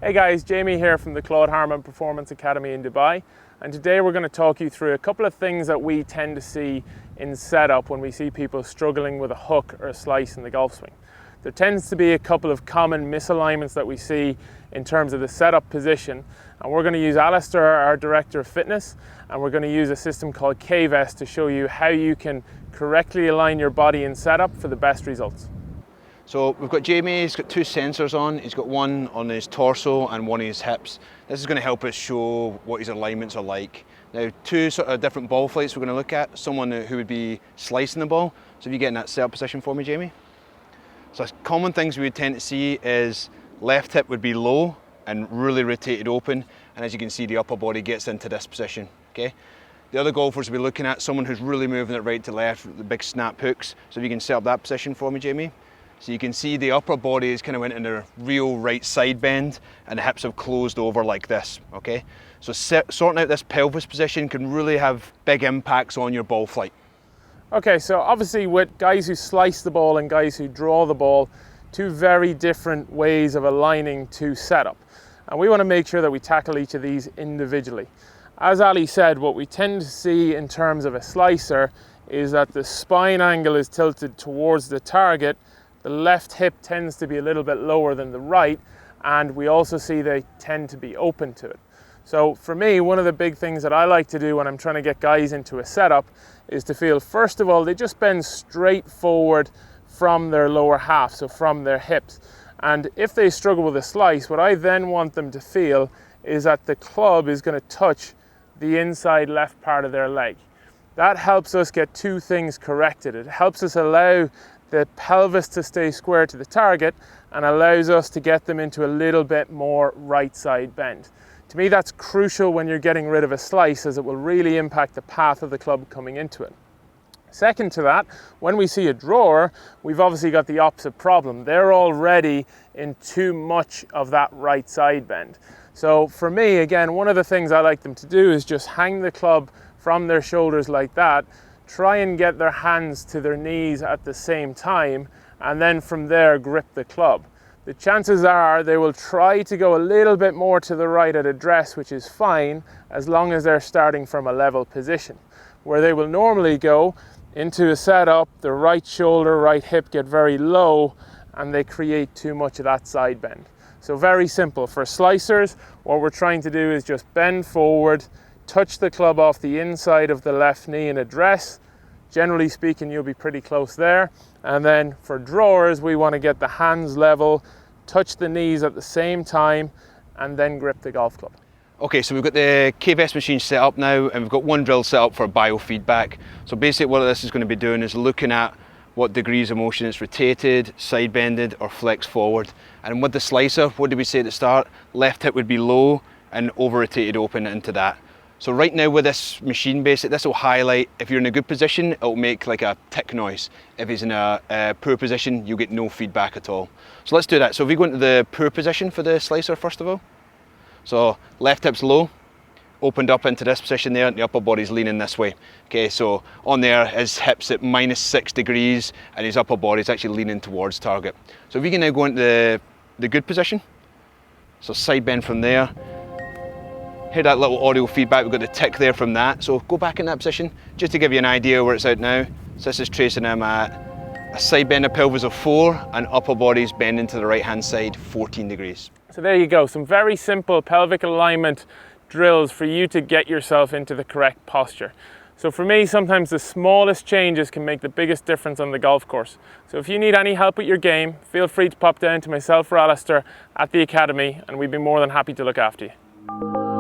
Hey guys, Jamie here from the Claude Harmon Performance Academy in Dubai, and today we're going to talk you through a couple of things that we tend to see in setup when we see people struggling with a hook or a slice in the golf swing. There tends to be a couple of common misalignments that we see in terms of the setup position, and we're going to use Alistair, our Director of Fitness, and we're going to use a system called K-Vest to show you how you can correctly align your body in setup for the best results. So we've got Jamie, he's got two sensors on. He's got one on his torso and one on his hips. This is going to help us show what his alignments are like. Now, two sort of different ball flights we're going to look at. Someone who would be slicing the ball. So if you get in that setup position for me, Jamie. So common things we would tend to see is left hip would be low and really rotated open. And as you can see, the upper body gets into this position, okay? The other golfers will be looking at someone who's really moving it right to left with the big snap hooks. So if you can set up that position for me, Jamie. So you can see the upper body is kind of went in a real right side bend and the hips have closed over like this, okay? So sorting out this pelvis position can really have big impacts on your ball flight. Okay, so obviously with guys who slice the ball and guys who draw the ball, two very different ways of aligning to setup. And we want to make sure that we tackle each of these individually. As Ali said, what we tend to see in terms of a slicer is that the spine angle is tilted towards the target. The left hip tends to be a little bit lower than the right, and we also see they tend to be open to it. So for me, one of the big things that I like to do when I'm trying to get guys into a setup is to feel, first of all, they just bend straight forward from their lower half, so from their hips. And if they struggle with a slice, what I then want them to feel is that the club is going to touch the inside left part of their leg. That helps us get two things corrected. It helps us allow the pelvis to stay square to the target and allows us to get them into a little bit more right side bend. To me, that's crucial when you're getting rid of a slice, as it will really impact the path of the club coming into it. Second to that, when we see a drawer, we've obviously got the opposite problem. They're already in too much of that right side bend. So for me, again, one of the things I like them to do is just hang the club from their shoulders like that, try and get their hands to their knees at the same time, and then from there grip the club. The chances are they will try to go a little bit more to the right at address, which is fine as long as they're starting from a level position. Where they will normally go into a setup, the right shoulder, right hip get very low and they create too much of that side bend. So very simple. For slicers, what we're trying to do is just bend forward, touch the club off the inside of the left knee and address. Generally speaking, you'll be pretty close there. And then for drawers, we want to get the hands level, touch the knees at the same time, and then grip the golf club. Okay, so we've got the K-Vest machine set up now, and we've got one drill set up for biofeedback. So basically what this is going to be doing is looking at what degrees of motion it's rotated, side bended, or flexed forward. And with the slicer, what did we say at the start? Left hip would be low and over rotated open into that. So right now with this machine, basically, this will highlight, if you're in a good position, it'll make like a tick noise. If he's in a poor position, you'll get no feedback at all. So let's do that. So if we go into the poor position for the slicer, first of all. So left hip's low, opened up into this position there, and the upper body's leaning this way. Okay, so on there, his hip's at -6 degrees, and his upper body's actually leaning towards target. So if we can now go into the good position, so side bend from there. Hear that little audio feedback, we've got the tick there from that. So go back in that position, just to give you an idea where it's at now. So this is tracing him at a side bend of pelvis of 4 and upper body's bending to the right hand side 14 degrees. So there you go, some very simple pelvic alignment drills for you to get yourself into the correct posture. So for me, sometimes the smallest changes can make the biggest difference on the golf course. So if you need any help with your game, feel free to pop down to myself or Alistair at the Academy, and we'd be more than happy to look after you.